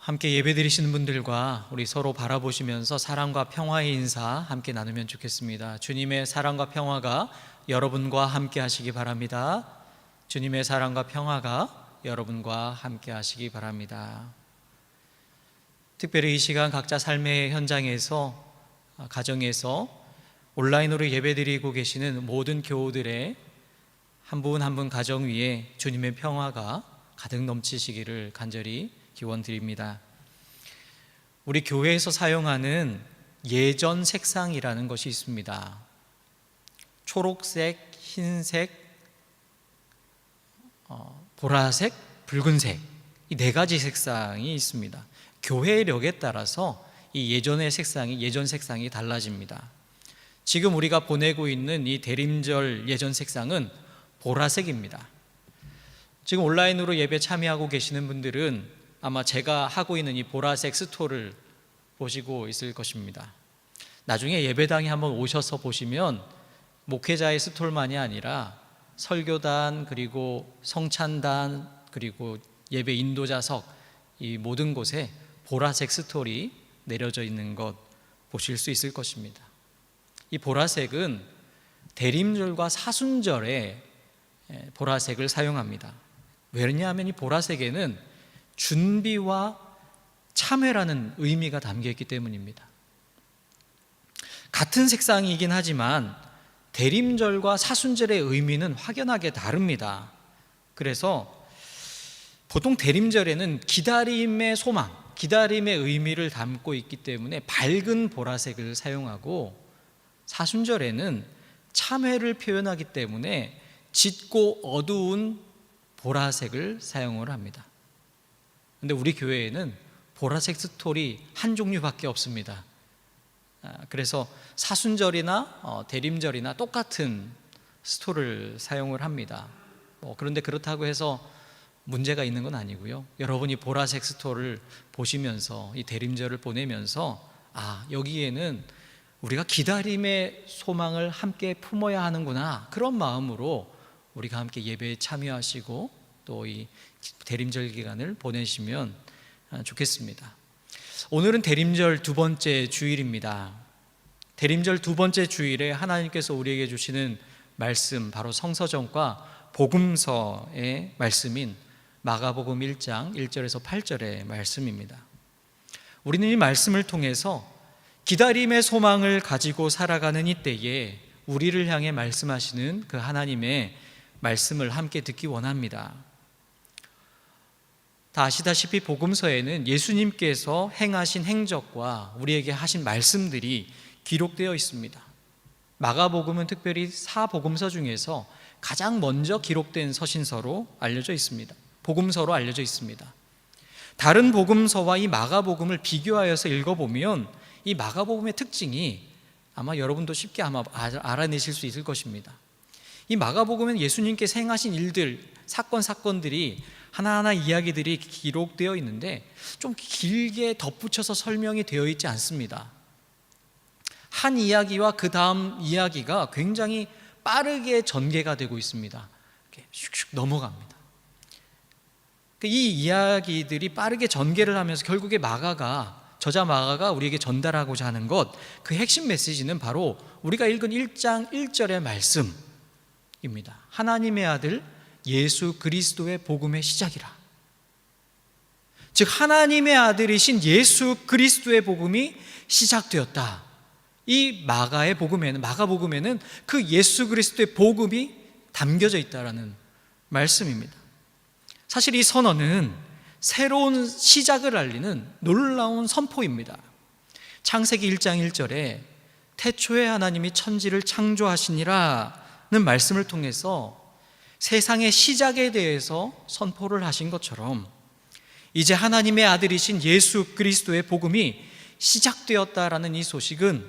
함께 예배드리시는 분들과 우리 서로 바라보시면서 사랑과 평화의 인사 함께 나누면 좋겠습니다. 주님의 사랑과 평화가 여러분과 함께 하시기 바랍니다. 주님의 사랑과 평화가 여러분과 함께 하시기 바랍니다. 특별히 이 시간 각자 삶의 현장에서, 가정에서 온라인으로 예배드리고 계시는 모든 교우들의 한 분 한 분 가정 위에 주님의 평화가 가득 넘치시기를 간절히 기원드립니다. 우리 교회에서 사용하는 예전 색상이라는 것이 있습니다. 초록색, 흰색, 보라색, 붉은색, 이 네 가지 색상이 있습니다. 교회력에 따라서 이 예전 색상이 달라집니다. 지금 우리가 보내고 있는 이 대림절 예전 색상은 보라색입니다. 지금 온라인으로 예배 참여하고 계시는 분들은 아마 제가 하고 있는 이 보라색 스토를 보시고 있을 것입니다. 나중에 예배당에 한번 오셔서 보시면 목회자의 스톨만이 아니라 설교단, 그리고 성찬단, 그리고 예배 인도자석, 이 모든 곳에 보라색 스톨이 내려져 있는 것 보실 수 있을 것입니다. 이 보라색은 대림절과 사순절에 보라색을 사용합니다. 왜냐하면 이 보라색에는 준비와 참회라는 의미가 담겨 있기 때문입니다. 같은 색상이긴 하지만 대림절과 사순절의 의미는 확연하게 다릅니다. 그래서 보통 대림절에는 기다림의 소망, 기다림의 의미를 담고 있기 때문에 밝은 보라색을 사용하고, 사순절에는 참회를 표현하기 때문에 짙고 어두운 보라색을 사용을 합니다. 근데 우리 교회에는 보라색 스톨이 한 종류밖에 없습니다. 그래서 사순절이나 대림절이나 똑같은 스톨을 사용을 합니다. 그런데 그렇다고 해서 문제가 있는 건 아니고요. 여러분이 보라색 스톨을 보시면서 이 대림절을 보내면서 여기에는 우리가 기다림의 소망을 함께 품어야 하는구나, 그런 마음으로 우리가 함께 예배에 참여하시고 또 이 대림절 기간을 보내시면 좋겠습니다. 오늘은 대림절 두 번째 주일입니다. 대림절 두 번째 주일에 하나님께서 우리에게 주시는 말씀, 바로 성서전과 복음서의 말씀인 마가복음 1장 1절에서 8절의 말씀입니다. 우리는 이 말씀을 통해서 기다림의 소망을 가지고 살아가는 이때에 우리를 향해 말씀하시는 그 하나님의 말씀을 함께 듣기 원합니다. 다 아시다시피 복음서에는 예수님께서 행하신 행적과 우리에게 하신 말씀들이 기록되어 있습니다. 마가복음은 특별히 사복음서 중에서 가장 먼저 기록된 서신서로 알려져 있습니다. 복음서로 알려져 있습니다. 다른 복음서와 이 마가복음을 비교하여서 읽어보면 이 마가복음의 특징이 아마 여러분도 쉽게 알아내실 수 있을 것입니다. 이 마가복음은 예수님께서 행하신 일들, 사건들이 하나하나 이야기들이 기록되어 있는데 좀 길게 덧붙여서 설명이 되어 있지 않습니다. 한 이야기와 그 다음 이야기가 굉장히 빠르게 전개가 되고 있습니다. 이렇게 슉슉 넘어갑니다. 이 이야기들이 빠르게 전개를 하면서 결국에 저자 마가가 우리에게 전달하고자 하는 것, 그 핵심 메시지는 바로 우리가 읽은 1장 1절의 말씀입니다. 하나님의 아들 예수 그리스도의 복음의 시작이라. 즉 하나님의 아들이신 예수 그리스도의 복음이 시작되었다. 이 마가복음에는 그 예수 그리스도의 복음이 담겨져 있다라는 말씀입니다. 사실 이 선언은 새로운 시작을 알리는 놀라운 선포입니다. 창세기 1장 1절에 태초에 하나님이 천지를 창조하시니라는 말씀을 통해서 세상의 시작에 대해서 선포를 하신 것처럼 이제 하나님의 아들이신 예수 그리스도의 복음이 시작되었다라는 이 소식은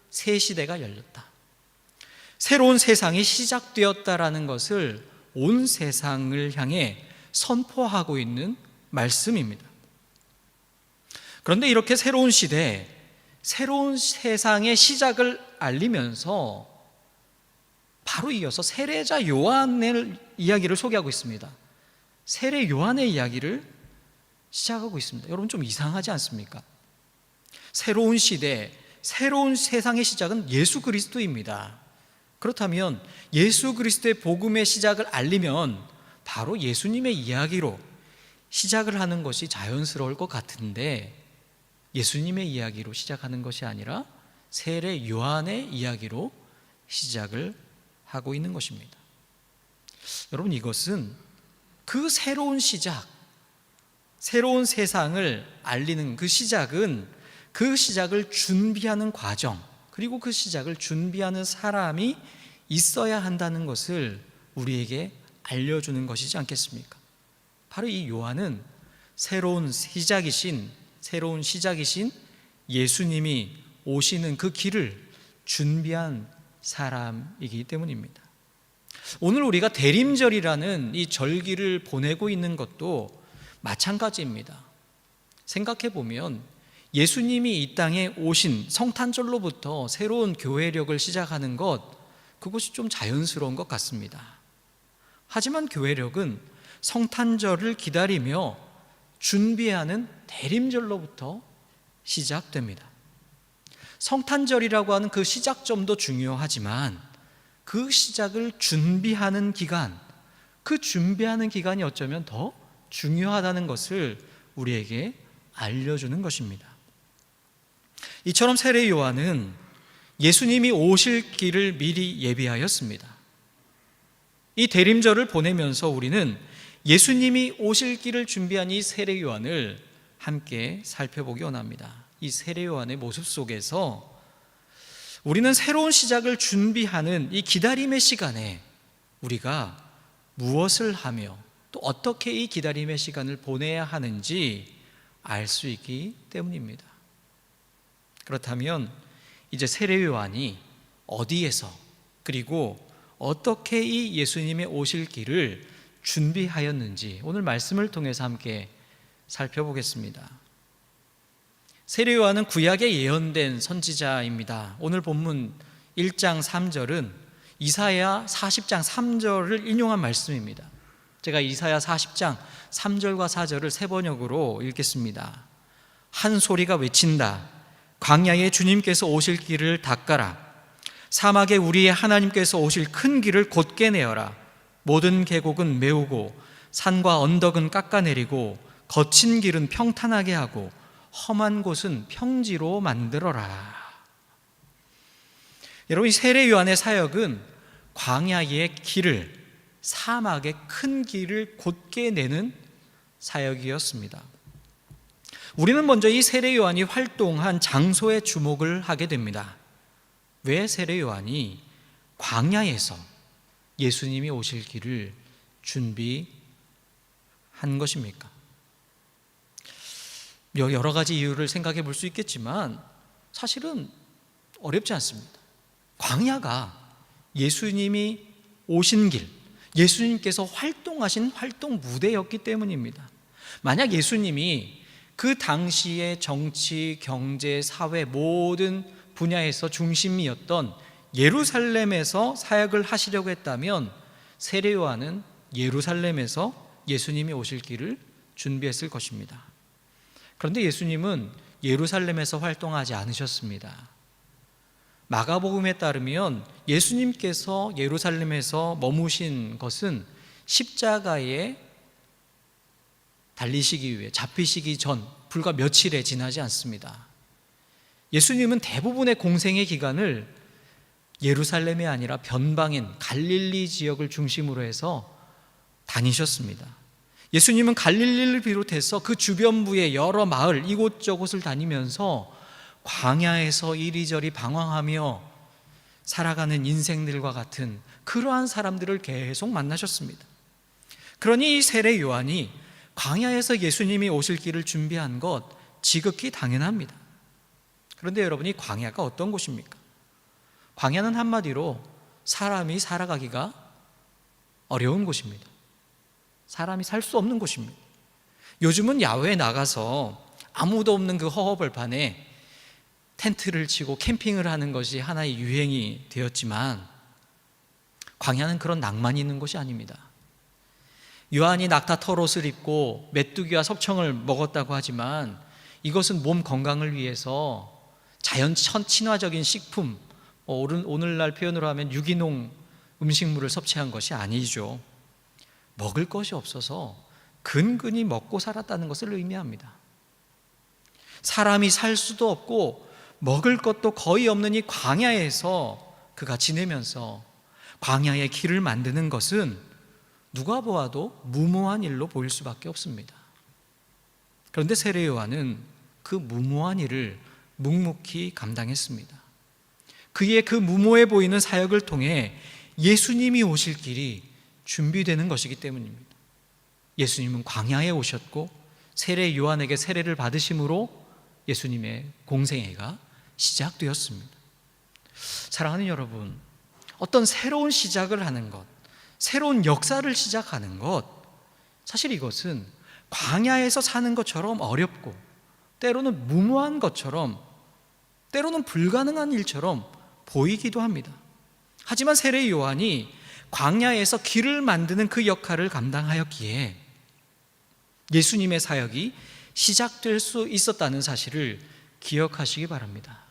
새 시대가 열렸다, 새로운 세상이 시작되었다라는 것을 온 세상을 향해 선포하고 있는 말씀입니다. 그런데 이렇게 새로운 시대, 새로운 세상의 시작을 알리면서 바로 이어서 세례자 요한의 이야기를 소개하고 있습니다. 세례 요한의 이야기를 시작하고 있습니다. 여러분 좀 이상하지 않습니까? 새로운 시대, 새로운 세상의 시작은 예수 그리스도입니다. 그렇다면 예수 그리스도의 복음의 시작을 알리면 바로 예수님의 이야기로 시작을 하는 것이 자연스러울 것 같은데, 예수님의 이야기로 시작하는 것이 아니라 세례 요한의 이야기로 시작을 하고 있는 것입니다. 여러분, 이것은 그 새로운 시작, 새로운 세상을 알리는 그 시작은 그 시작을 준비하는 과정, 그리고 그 시작을 준비하는 사람이 있어야 한다는 것을 우리에게 알려주는 것이지 않겠습니까? 바로 이 요한은 새로운 시작이신 예수님이 오시는 그 길을 준비한 사람이기 때문입니다. 오늘 우리가 대림절이라는 이 절기를 보내고 있는 것도 마찬가지입니다. 생각해 보면 예수님이 이 땅에 오신 성탄절로부터 새로운 교회력을 시작하는 것, 그것이 좀 자연스러운 것 같습니다. 하지만 교회력은 성탄절을 기다리며 준비하는 대림절로부터 시작됩니다. 성탄절이라고 하는 그 시작점도 중요하지만 그 시작을 준비하는 기간, 그 준비하는 기간이 어쩌면 더 중요하다는 것을 우리에게 알려주는 것입니다. 이처럼 세례 요한은 예수님이 오실 길을 미리 예비하였습니다. 이 대림절을 보내면서 우리는 예수님이 오실 길을 준비한 이 세례 요한을 함께 살펴보기 원합니다. 이 세례 요한의 모습 속에서 우리는 새로운 시작을 준비하는 이 기다림의 시간에 우리가 무엇을 하며 또 어떻게 이 기다림의 시간을 보내야 하는지 알 수 있기 때문입니다. 그렇다면 이제 세례 요한이 어디에서 그리고 어떻게 이 예수님의 오실 길을 준비하였는지 오늘 말씀을 통해서 함께 살펴보겠습니다. 세례 요한은 구약에 예언된 선지자입니다. 오늘 본문 1장 3절은 이사야 40장 3절을 인용한 말씀입니다. 제가 이사야 40장 3절과 4절을 세 번역으로 읽겠습니다. 한 소리가 외친다. 광야에 주님께서 오실 길을 닦아라. 사막에 우리의 하나님께서 오실 큰 길을 곧게 내어라. 모든 계곡은 메우고 산과 언덕은 깎아내리고 거친 길은 평탄하게 하고 험한 곳은 평지로 만들어라. 여러분, 이 세례 요한의 사역은 광야의 길을, 사막의 큰 길을 곧게 내는 사역이었습니다. 우리는 먼저 이 세례 요한이 활동한 장소에 주목을 하게 됩니다. 왜 세례 요한이 광야에서 예수님이 오실 길을 준비한 것입니까? 여러 가지 이유를 생각해 볼 수 있겠지만 사실은 어렵지 않습니다. 광야가 예수님이 오신 길, 예수님께서 활동하신 활동 무대였기 때문입니다. 만약 예수님이 그 당시의 정치, 경제, 사회 모든 분야에서 중심이었던 예루살렘에서 사역을 하시려고 했다면 세례 요한은 예루살렘에서 예수님이 오실 길을 준비했을 것입니다. 그런데 예수님은 예루살렘에서 활동하지 않으셨습니다. 마가복음에 따르면 예수님께서 예루살렘에서 머무신 것은 십자가에 달리시기 위해 잡히시기 전 불과 며칠에 지나지 않습니다. 예수님은 대부분의 공생의 기간을 예루살렘이 아니라 변방인 갈릴리 지역을 중심으로 해서 다니셨습니다. 예수님은 갈릴리를 비롯해서 그 주변부의 여러 마을 이곳저곳을 다니면서 광야에서 이리저리 방황하며 살아가는 인생들과 같은 그러한 사람들을 계속 만나셨습니다. 그러니 이 세례 요한이 광야에서 예수님이 오실 길을 준비한 것 지극히 당연합니다. 그런데 여러분, 이 광야가 어떤 곳입니까? 광야는 한마디로 사람이 살아가기가 어려운 곳입니다. 사람이 살 수 없는 곳입니다. 요즘은 야외에 나가서 아무도 없는 그 허허벌판에 텐트를 치고 캠핑을 하는 것이 하나의 유행이 되었지만 광야는 그런 낭만이 있는 곳이 아닙니다. 요한이 낙타 털옷을 입고 메뚜기와 석청을 먹었다고 하지만 이것은 몸 건강을 위해서 자연 친화적인 식품, 오늘날 표현으로 하면 유기농 음식물을 섭취한 것이 아니죠. 먹을 것이 없어서 근근히 먹고 살았다는 것을 의미합니다. 사람이 살 수도 없고 먹을 것도 거의 없는 이 광야에서 그가 지내면서 광야의 길을 만드는 것은 누가 보아도 무모한 일로 보일 수밖에 없습니다. 그런데 세례 요한은 그 무모한 일을 묵묵히 감당했습니다. 그의 그 무모해 보이는 사역을 통해 예수님이 오실 길이 준비되는 것이기 때문입니다. 예수님은 광야에 오셨고 세례 요한에게 세례를 받으심으로 예수님의 공생애가 시작되었습니다. 사랑하는 여러분, 어떤 새로운 시작을 하는 것, 새로운 역사를 시작하는 것, 사실 이것은 광야에서 사는 것처럼 어렵고 때로는 무모한 것처럼, 때로는 불가능한 일처럼 보이기도 합니다. 하지만 세례 요한이 광야에서 길을 만드는 그 역할을 감당하였기에 예수님의 사역이 시작될 수 있었다는 사실을 기억하시기 바랍니다.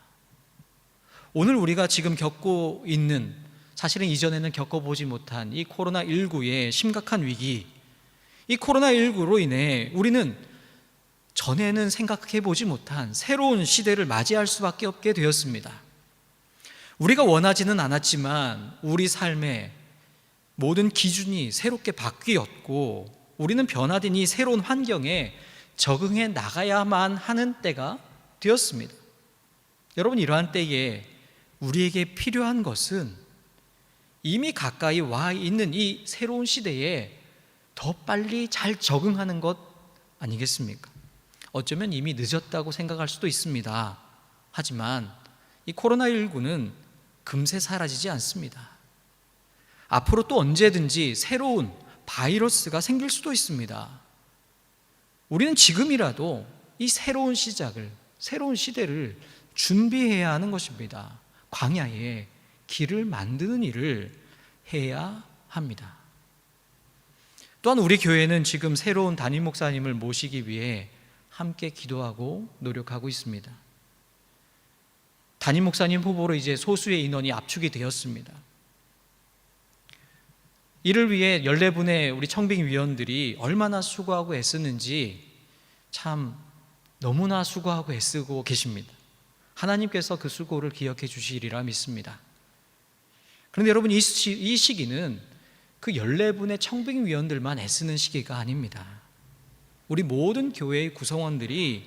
오늘 우리가 지금 겪고 있는, 사실은 이전에는 겪어보지 못한 이 코로나19의 심각한 위기, 이 코로나19로 인해 우리는 전에는 생각해보지 못한 새로운 시대를 맞이할 수밖에 없게 되었습니다. 우리가 원하지는 않았지만 우리 삶의 모든 기준이 새롭게 바뀌었고 우리는 변화된 이 새로운 환경에 적응해 나가야만 하는 때가 되었습니다. 여러분, 이러한 때에 우리에게 필요한 것은 이미 가까이 와 있는 이 새로운 시대에 더 빨리 잘 적응하는 것 아니겠습니까? 어쩌면 이미 늦었다고 생각할 수도 있습니다. 하지만 이 코로나19는 금세 사라지지 않습니다. 앞으로 또 언제든지 새로운 바이러스가 생길 수도 있습니다. 우리는 지금이라도 이 새로운 시작을, 새로운 시대를 준비해야 하는 것입니다. 광야에 길을 만드는 일을 해야 합니다. 또한 우리 교회는 지금 새로운 담임 목사님을 모시기 위해 함께 기도하고 노력하고 있습니다. 담임 목사님 후보로 이제 소수의 인원이 압축이 되었습니다. 이를 위해 14분의 우리 청빙 위원들이 얼마나 수고하고 애쓰는지 참 너무나 수고하고 애쓰고 계십니다. 하나님께서 그 수고를 기억해 주시리라 믿습니다. 그런데 여러분, 이 시기는 그 14분의 청빙 위원들만 애쓰는 시기가 아닙니다. 우리 모든 교회의 구성원들이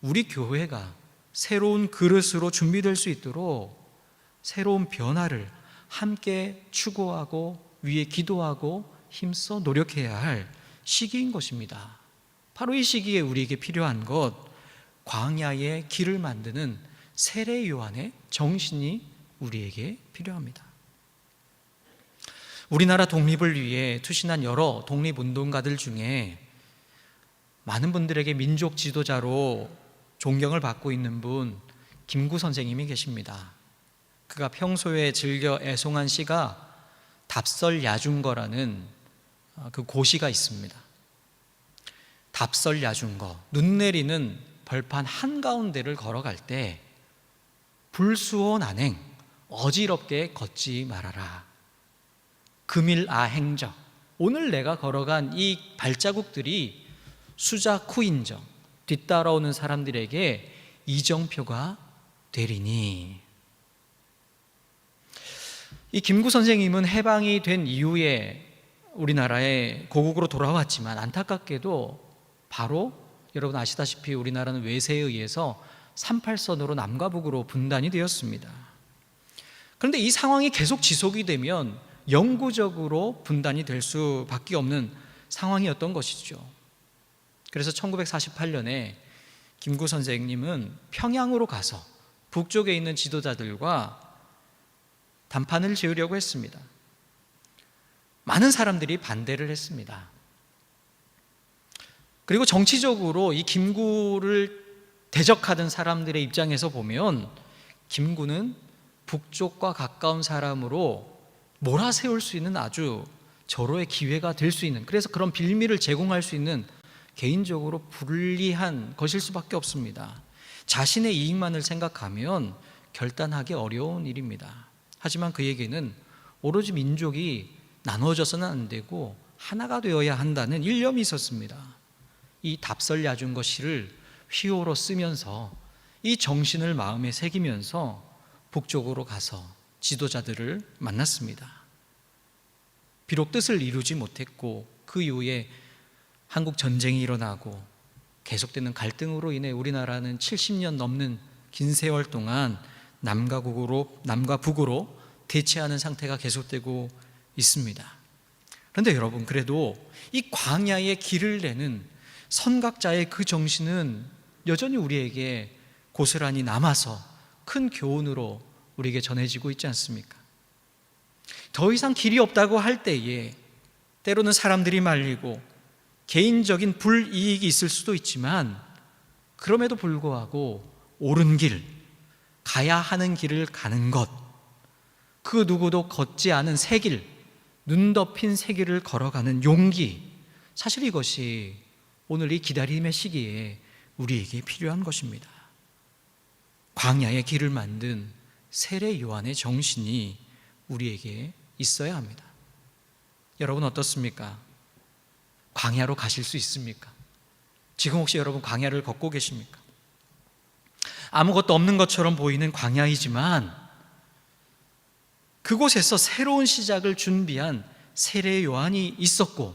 우리 교회가 새로운 그릇으로 준비될 수 있도록 새로운 변화를 함께 추구하고 위에 기도하고 힘써 노력해야 할 시기인 것입니다. 바로 이 시기에 우리에게 필요한 것, 광야의 길을 만드는 세례 요한의 정신이 우리에게 필요합니다. 우리나라 독립을 위해 투신한 여러 독립운동가들 중에 많은 분들에게 민족 지도자로 존경을 받고 있는 분, 김구 선생님이 계십니다. 그가 평소에 즐겨 애송한 시가 답설야중거라는 그 고시가 있습니다. 답설야중거, 눈 내리는 벌판 한가운데를 걸어갈 때 불수호 난행, 어지럽게 걷지 말아라. 금일아행적, 오늘 내가 걸어간 이 발자국들이 수자쿠인적, 뒤따라오는 사람들에게 이정표가 되리니. 이 김구 선생님은 해방이 된 이후에 우리나라에 고국으로 돌아왔지만 안타깝게도 바로 여러분 아시다시피 우리나라는 외세에 의해서 38선으로 남과 북으로 분단이 되었습니다. 그런데 이 상황이 계속 지속이 되면 영구적으로 분단이 될 수밖에 없는 상황이었던 것이죠. 그래서 1948년에 김구 선생님은 평양으로 가서 북쪽에 있는 지도자들과 담판을 지으려고 했습니다. 많은 사람들이 반대를 했습니다. 그리고 정치적으로 이 김구를 대적하던 사람들의 입장에서 보면 김구는 북쪽과 가까운 사람으로 몰아세울 수 있는 아주 절호의 기회가 될 수 있는, 그래서 그런 빌미를 제공할 수 있는 개인적으로 불리한 것일 수밖에 없습니다. 자신의 이익만을 생각하면 결단하기 어려운 일입니다. 하지만 그에게는 오로지 민족이 나누어져서는 안 되고 하나가 되어야 한다는 일념이 있었습니다. 이 답설야준거 시를 휘호로 쓰면서 이 정신을 마음에 새기면서 북쪽으로 가서 지도자들을 만났습니다. 비록 뜻을 이루지 못했고 그 이후에 한국 전쟁이 일어나고 계속되는 갈등으로 인해 우리나라는 70년 넘는 긴 세월 동안 남과 북으로 대치하는 상태가 계속되고 있습니다. 그런데 여러분, 그래도 이 광야의 길을 내는 선각자의 그 정신은 여전히 우리에게 고스란히 남아서 큰 교훈으로 우리에게 전해지고 있지 않습니까? 더 이상 길이 없다고 할 때에 때로는 사람들이 말리고 개인적인 불이익이 있을 수도 있지만, 그럼에도 불구하고 옳은 길, 가야 하는 길을 가는 것, 그 누구도 걷지 않은 새 길, 눈 덮인 새 길을 걸어가는 용기, 사실 이것이 오늘 이 기다림의 시기에 우리에게 필요한 것입니다. 광야의 길을 만든 세례 요한의 정신이 우리에게 있어야 합니다. 여러분 어떻습니까? 광야로 가실 수 있습니까? 지금 혹시 여러분 광야를 걷고 계십니까? 아무것도 없는 것처럼 보이는 광야이지만 그곳에서 새로운 시작을 준비한 세례 요한이 있었고,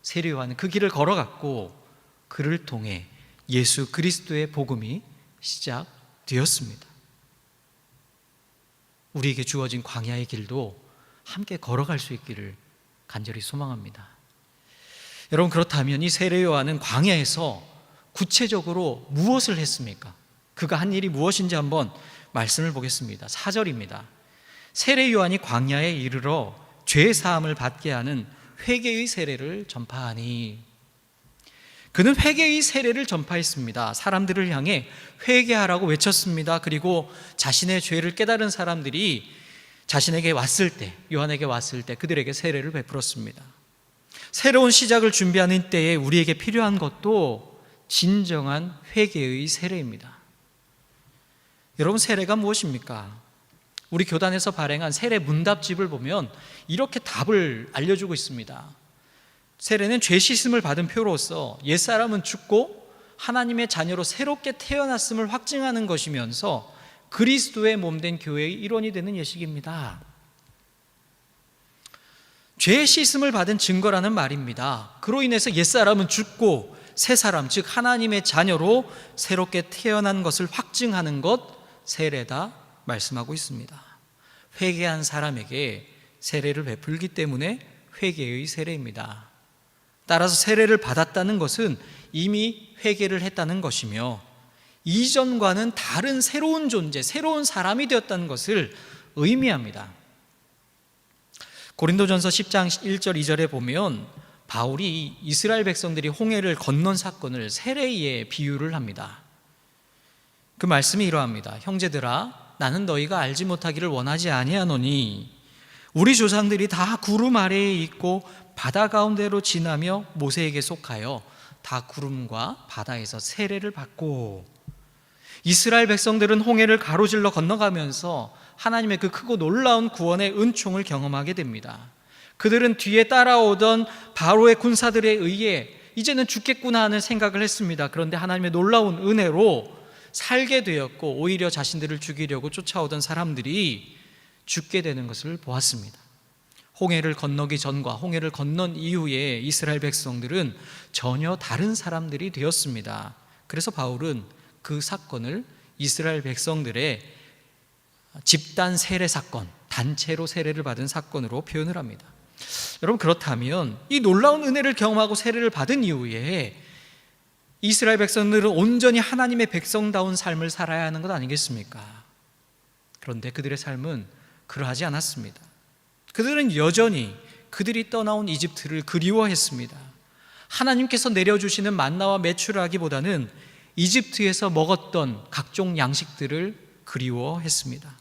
세례 요한은 그 길을 걸어갔고, 그를 통해 예수 그리스도의 복음이 시작되었습니다. 우리에게 주어진 광야의 길도 함께 걸어갈 수 있기를 간절히 소망합니다. 여러분, 그렇다면 이 세례 요한은 광야에서 구체적으로 무엇을 했습니까? 그가 한 일이 무엇인지 한번 말씀을 보겠습니다. 4절입니다. 세례 요한이 광야에 이르러 죄 사함을 받게 하는 회개의 세례를 전파하니. 그는 회개의 세례를 전파했습니다. 사람들을 향해 회개하라고 외쳤습니다. 그리고 자신의 죄를 깨달은 사람들이 자신에게 왔을 때, 요한에게 왔을 때 그들에게 세례를 베풀었습니다. 새로운 시작을 준비하는 때에 우리에게 필요한 것도 진정한 회개의 세례입니다. 여러분, 세례가 무엇입니까? 우리 교단에서 발행한 세례 문답집을 보면 이렇게 답을 알려주고 있습니다. 세례는 죄 씻음을 받은 표로서 옛사람은 죽고 하나님의 자녀로 새롭게 태어났음을 확증하는 것이면서 그리스도의 몸된 교회의 일원이 되는 예식입니다. 죄 씻음을 받은 증거라는 말입니다. 그로 인해서 옛사람은 죽고 새 사람, 즉 하나님의 자녀로 새롭게 태어난 것을 확증하는 것, 세례다 말씀하고 있습니다. 회개한 사람에게 세례를 베풀기 때문에 회개의 세례입니다. 따라서 세례를 받았다는 것은 이미 회개를 했다는 것이며, 이전과는 다른 새로운 존재, 새로운 사람이 되었다는 것을 의미합니다. 고린도전서 10장 1절 2절에 보면 바울이 이스라엘 백성들이 홍해를 건넌 사건을 세례에 비유를 합니다. 그 말씀이 이러합니다. 형제들아, 나는 너희가 알지 못하기를 원하지 아니하노니 우리 조상들이 다 구름 아래에 있고 바다 가운데로 지나며 모세에게 속하여 다 구름과 바다에서 세례를 받고, 이스라엘 백성들은 홍해를 가로질러 건너가면서 하나님의 그 크고 놀라운 구원의 은총을 경험하게 됩니다. 그들은 뒤에 따라오던 바로의 군사들에 의해 이제는 죽겠구나 하는 생각을 했습니다. 그런데 하나님의 놀라운 은혜로 살게 되었고, 오히려 자신들을 죽이려고 쫓아오던 사람들이 죽게 되는 것을 보았습니다. 홍해를 건너기 전과 홍해를 건넌 이후에 이스라엘 백성들은 전혀 다른 사람들이 되었습니다. 그래서 바울은 그 사건을 이스라엘 백성들의 집단 세례 사건, 단체로 세례를 받은 사건으로 표현을 합니다. 여러분, 그렇다면 이 놀라운 은혜를 경험하고 세례를 받은 이후에 이스라엘 백성들은 온전히 하나님의 백성다운 삶을 살아야 하는 것 아니겠습니까? 그런데 그들의 삶은 그러하지 않았습니다. 그들은 여전히 그들이 떠나온 이집트를 그리워했습니다. 하나님께서 내려주시는 만나와 메추라기보다는 이집트에서 먹었던 각종 양식들을 그리워했습니다.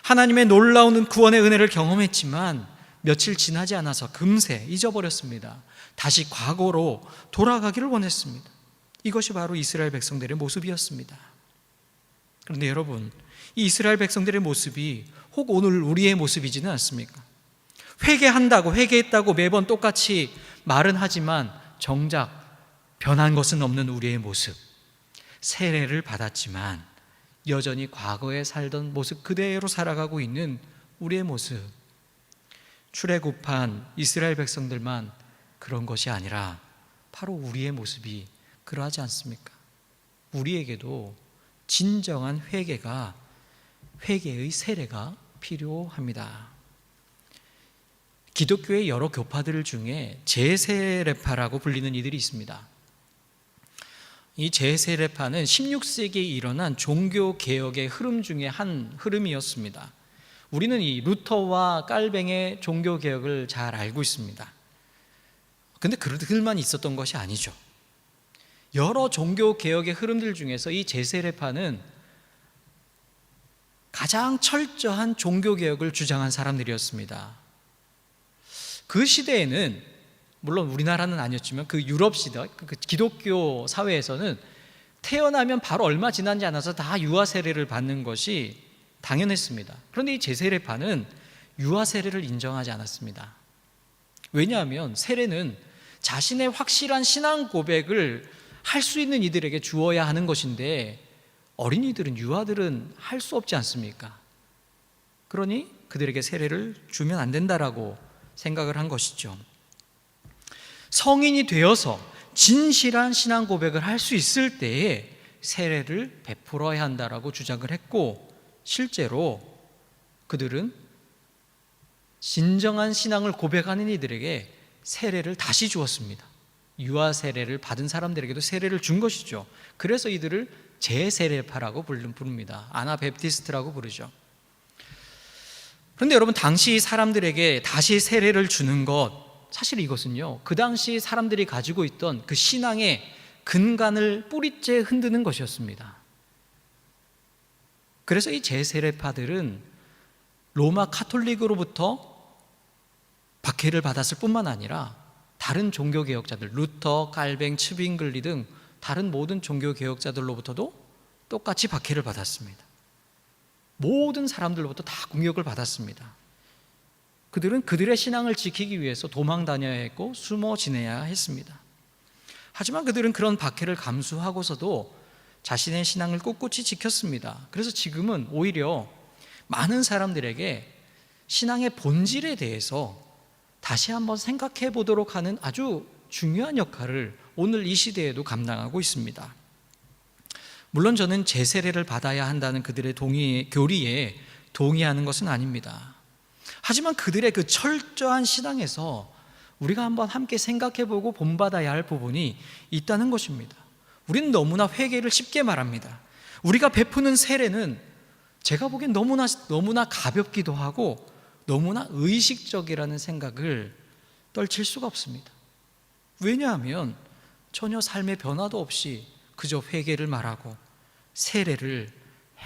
하나님의 놀라운 구원의 은혜를 경험했지만 며칠 지나지 않아서 금세 잊어버렸습니다. 다시 과거로 돌아가기를 원했습니다. 이것이 바로 이스라엘 백성들의 모습이었습니다. 그런데 여러분, 이 이스라엘 백성들의 모습이 혹 오늘 우리의 모습이지는 않습니까? 회개한다고, 회개했다고 매번 똑같이 말은 하지만 정작 변한 것은 없는 우리의 모습. 세례를 받았지만 여전히 과거에 살던 모습 그대로 살아가고 있는 우리의 모습. 출애굽한 이스라엘 백성들만 그런 것이 아니라 바로 우리의 모습이 그러하지 않습니까? 우리에게도 진정한 회개의 세례가 필요합니다. 기독교의 여러 교파들 중에 제세례파라고 불리는 이들이 있습니다. 이 제세례파는 16세기에 일어난 종교개혁의 흐름 중에 한 흐름이었습니다. 우리는 이 루터와 깔뱅의 종교개혁을 잘 알고 있습니다. 근데 그들만 있었던 것이 아니죠. 여러 종교개혁의 흐름들 중에서 이 제세례파는 가장 철저한 종교개혁을 주장한 사람들이었습니다. 그 시대에는, 물론 우리나라는 아니었지만 그 유럽 시대, 그 기독교 사회에서는 태어나면 바로 얼마 지나지 않아서 다 유아 세례를 받는 것이 당연했습니다. 그런데 이 제세례파는 유아 세례를 인정하지 않았습니다. 왜냐하면 세례는 자신의 확실한 신앙 고백을 할 수 있는 이들에게 주어야 하는 것인데 어린이들은, 유아들은 할 수 없지 않습니까? 그러니 그들에게 세례를 주면 안 된다라고 생각을 한 것이죠. 성인이 되어서 진실한 신앙 고백을 할 수 있을 때에 세례를 베풀어야 한다라고 주장을 했고, 실제로 그들은 진정한 신앙을 고백하는 이들에게 세례를 다시 주었습니다. 유아 세례를 받은 사람들에게도 세례를 준 것이죠. 그래서 이들을 제세례파라고 부릅니다. 아나베프티스트라고 부르죠. 그런데 여러분, 당시 사람들에게 다시 세례를 주는 것, 사실 이것은요, 그 당시 사람들이 가지고 있던 그 신앙의 근간을 뿌리째 흔드는 것이었습니다. 그래서 이 제세례파들은 로마 카톨릭으로부터 박해를 받았을 뿐만 아니라 다른 종교개혁자들, 루터, 칼뱅, 츠빙글리 등 다른 모든 종교개혁자들로부터도 똑같이 박해를 받았습니다. 모든 사람들로부터 다 공격을 받았습니다. 그들은 그들의 신앙을 지키기 위해서 도망 다녀야 했고 숨어 지내야 했습니다. 하지만 그들은 그런 박해를 감수하고서도 자신의 신앙을 꿋꿋이 지켰습니다. 그래서 지금은 오히려 많은 사람들에게 신앙의 본질에 대해서 다시 한번 생각해 보도록 하는 아주 중요한 역할을 오늘 이 시대에도 감당하고 있습니다. 물론 저는 제세례를 받아야 한다는 그들의 교리에 동의하는 것은 아닙니다. 하지만 그들의 그 철저한 신앙에서 우리가 한번 함께 생각해 보고 본받아야 할 부분이 있다는 것입니다. 우리는 너무나 회개를 쉽게 말합니다. 우리가 베푸는 세례는 제가 보기엔 너무나 가볍기도 하고 너무나 의식적이라는 생각을 떨칠 수가 없습니다. 왜냐하면 전혀 삶의 변화도 없이 그저 회개를 말하고 세례를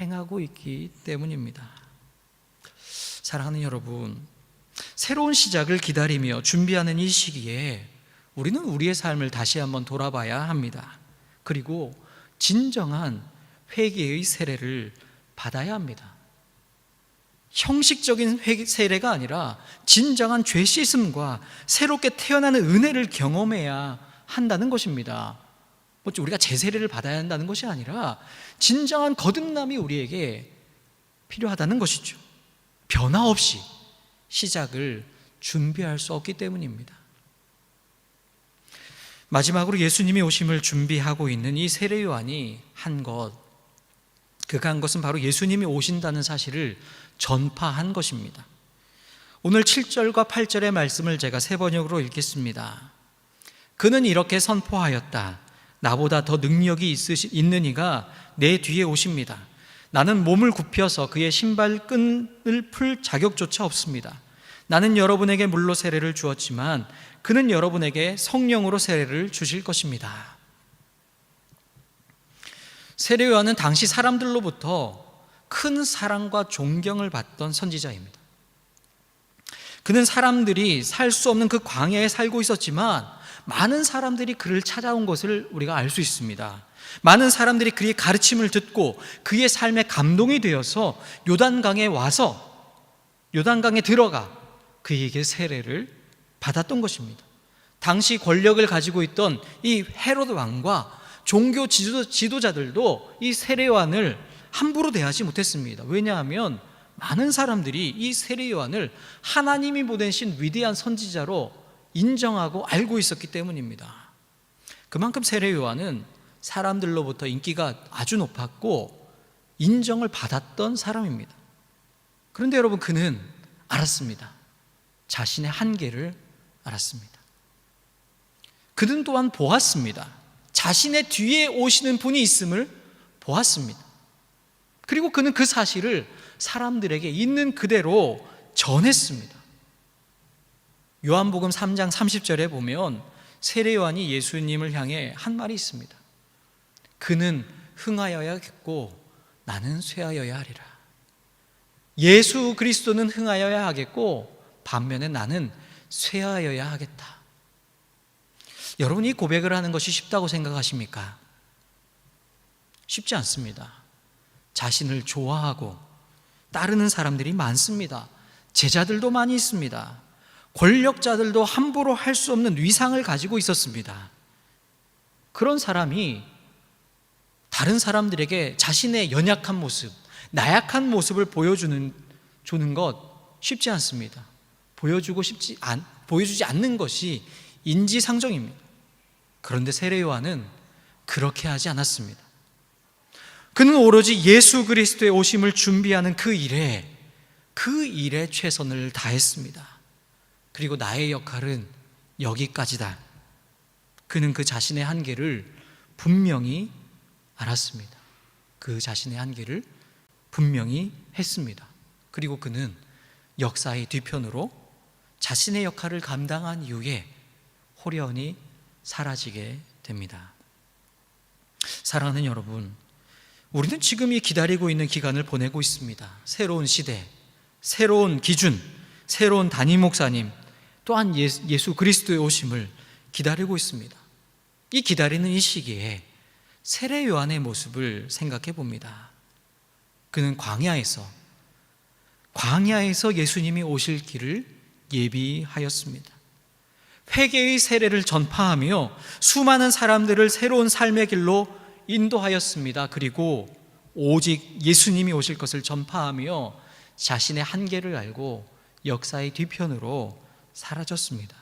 행하고 있기 때문입니다. 사랑하는 여러분, 새로운 시작을 기다리며 준비하는 이 시기에 우리는 우리의 삶을 다시 한번 돌아봐야 합니다. 그리고 진정한 회개의 세례를 받아야 합니다. 형식적인 세례가 아니라 진정한 죄 씻음과 새롭게 태어나는 은혜를 경험해야 한다는 것입니다. 우리가 제세례를 받아야 한다는 것이 아니라 진정한 거듭남이 우리에게 필요하다는 것이죠. 변화 없이 시작을 준비할 수 없기 때문입니다. 마지막으로 예수님이 오심을 준비하고 있는 이 세례 요한이 그가 한 것은 바로 예수님이 오신다는 사실을 전파한 것입니다. 오늘 7절과 8절의 말씀을 제가 세 번역으로 읽겠습니다. 그는 이렇게 선포하였다. 나보다 더 능력이 있는 이가 내 뒤에 오십니다. 나는 몸을 굽혀서 그의 신발끈을 풀 자격조차 없습니다. 나는 여러분에게 물로 세례를 주었지만 그는 여러분에게 성령으로 세례를 주실 것입니다. 세례 요한은 당시 사람들로부터 큰 사랑과 존경을 받던 선지자입니다. 그는 사람들이 살 수 없는 그 광야에 살고 있었지만 많은 사람들이 그를 찾아온 것을 우리가 알 수 있습니다. 많은 사람들이 그의 가르침을 듣고 그의 삶에 감동이 되어서 요단강에 와서 요단강에 들어가 그에게 세례를 받았던 것입니다. 당시 권력을 가지고 있던 이 헤로드 왕과 종교 지도자들도 이 세례 요한을 함부로 대하지 못했습니다. 왜냐하면 많은 사람들이 이 세례 요한을 하나님이 보내신 위대한 선지자로 인정하고 알고 있었기 때문입니다. 그만큼 세례 요한은 사람들로부터 인기가 아주 높았고 인정을 받았던 사람입니다. 그런데 여러분, 그는 알았습니다. 자신의 한계를 알았습니다. 그는 또한 보았습니다. 자신의 뒤에 오시는 분이 있음을 보았습니다. 그리고 그는 그 사실을 사람들에게 있는 그대로 전했습니다. 요한복음 3장 30절에 보면 세례 요한이 예수님을 향해 한 말이 있습니다. 그는 흥하여야겠고 나는 쇠하여야 하리라. 예수 그리스도는 흥하여야 하겠고 반면에 나는 쇠하여야 하겠다. 여러분, 이 고백을 하는 것이 쉽다고 생각하십니까? 쉽지 않습니다. 자신을 좋아하고 따르는 사람들이 많습니다. 제자들도 많이 있습니다. 권력자들도 함부로 할 수 없는 위상을 가지고 있었습니다. 그런 사람이 다른 사람들에게 자신의 연약한 모습, 나약한 모습을 보여주는 것 쉽지 않습니다. 보여주지 않는 것이 인지상정입니다. 그런데 세례 요한은 그렇게 하지 않았습니다. 그는 오로지 예수 그리스도의 오심을 준비하는 그 일에 최선을 다했습니다. 그리고 나의 역할은 여기까지다. 그는 그 자신의 한계를 분명히 알았습니다. 그 자신의 한계를 분명히 했습니다. 그리고 그는 역사의 뒤편으로 자신의 역할을 감당한 이후에 호련히 사라지게 됩니다. 사랑하는 여러분, 우리는 지금 이 기다리고 있는 기간을 보내고 있습니다. 새로운 시대, 새로운 기준, 새로운 담임 목사님, 또한 예수 그리스도의 오심을 기다리고 있습니다. 이 기다리는 이 시기에 세례 요한의 모습을 생각해 봅니다. 그는 광야에서 예수님이 오실 길을 예비하였습니다. 회개의 세례를 전파하며 수많은 사람들을 새로운 삶의 길로 인도하였습니다. 그리고 오직 예수님이 오실 것을 전파하며 자신의 한계를 알고 역사의 뒤편으로 사라졌습니다.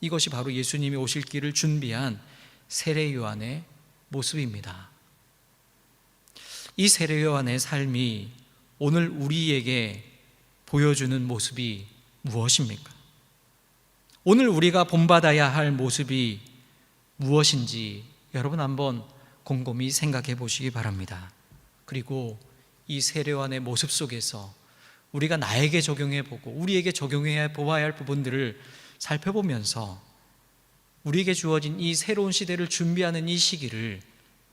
이것이 바로 예수님이 오실 길을 준비한 세례 요한의 모습입니다. 이 세례 요한의 삶이 오늘 우리에게 보여주는 모습이 무엇입니까? 오늘 우리가 본받아야 할 모습이 무엇인지 여러분 한번 곰곰이 생각해 보시기 바랍니다. 그리고 이 세례 요한의 모습 속에서 우리가 나에게 적용해 보고 우리에게 적용해 보아야 할 부분들을 살펴보면서 우리에게 주어진 이 새로운 시대를 준비하는 이 시기를,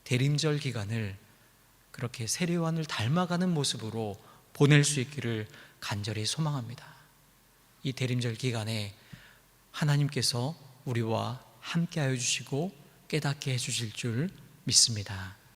대림절 기간을 그렇게 세례 요한을 닮아가는 모습으로 보낼 수 있기를 간절히 소망합니다. 이 대림절 기간에 하나님께서 우리와 함께하여 주시고 깨닫게 해 주실 줄 믿습니다.